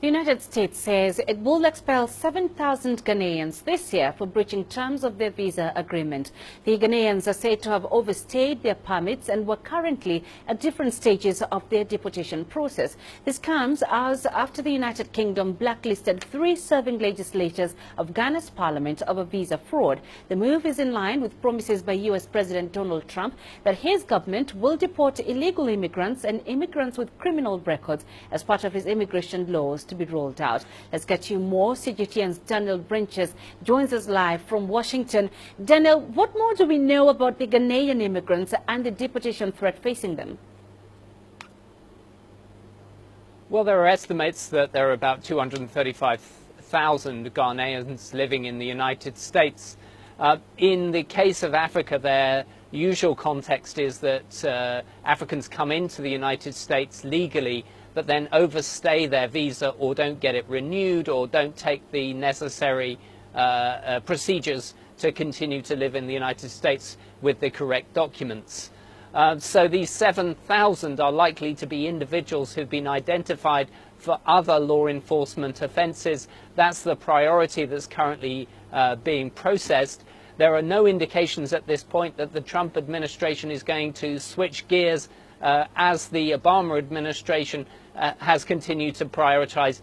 The United States says it will expel 7,000 Ghanaians this year for breaching terms of their visa agreement. The Ghanaians are said to have overstayed their permits and were currently at different stages of their deportation process. This comes as after the United Kingdom blacklisted 3 serving legislators of Ghana's parliament over visa fraud. The move is in line with promises by U.S. President Donald Trump that his government will deport illegal immigrants and immigrants with criminal records as part of his immigration laws to be rolled out. Let's get you more. CGTN's Daniel Brinches joins us live from Washington. Daniel, what more do we know about the Ghanaian immigrants and the deportation threat facing them? Well, there are estimates that there are about 235,000 Ghanaians living in the United States. In the case of Africa, their usual context is that Africans come into the United States legally but then overstay their visa or don't get it renewed or don't take the necessary procedures to continue to live in the United States with the correct documents. So these 7,000 are likely to be individuals who've been identified for other law enforcement offences. That's the priority that's currently being processed. There are no indications at this point that the Trump administration is going to switch gears as the Obama administration has continued to prioritize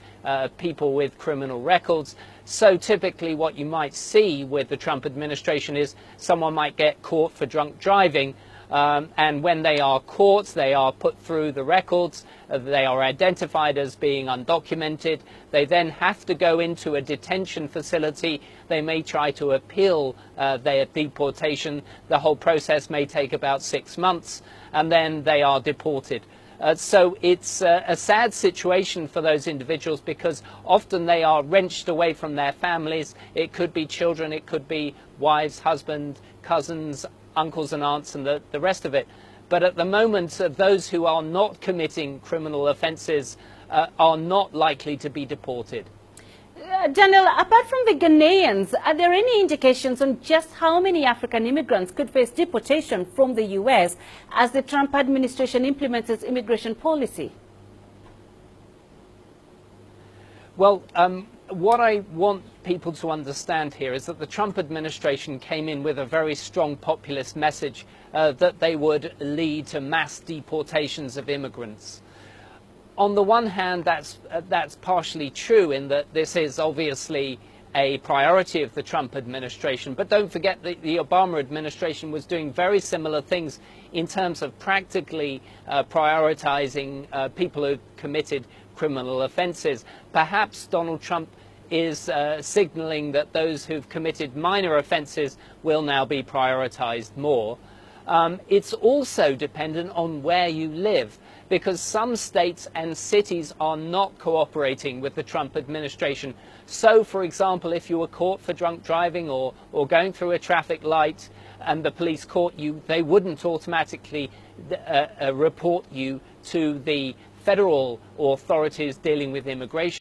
people with criminal records. So typically what you might see with the Trump administration is someone might get caught for drunk driving, and when they are caught, they are put through the records, they are identified as being undocumented, they then have to go into a detention facility, they may try to appeal their deportation, the whole process may take about 6 months, and then they are deported. So it's a sad situation for those individuals because often they are wrenched away from their families. It could be children, it could be wives, husbands, cousins, uncles and aunts and the rest of it. But at the moment, those who are not committing criminal offences are not likely to be deported. Daniel, apart from the Ghanaians, are there any indications on just how many African immigrants could face deportation from the U.S. as the Trump administration implements its immigration policy? Well, what I want people to understand here is that the Trump administration came in with a very strong populist message that they would lead to mass deportations of immigrants. On the one hand, that's partially true in that this is obviously a priority of the Trump administration. But don't forget that the Obama administration was doing very similar things in terms of practically prioritizing people who committed criminal offenses. Perhaps Donald Trump is signaling that those who've committed minor offenses will now be prioritized more. It's also dependent on where you live, because some states and cities are not cooperating with the Trump administration. So, for example, if you were caught for drunk driving or going through a traffic light and the police caught you, they wouldn't automatically report you to the federal authorities dealing with immigration.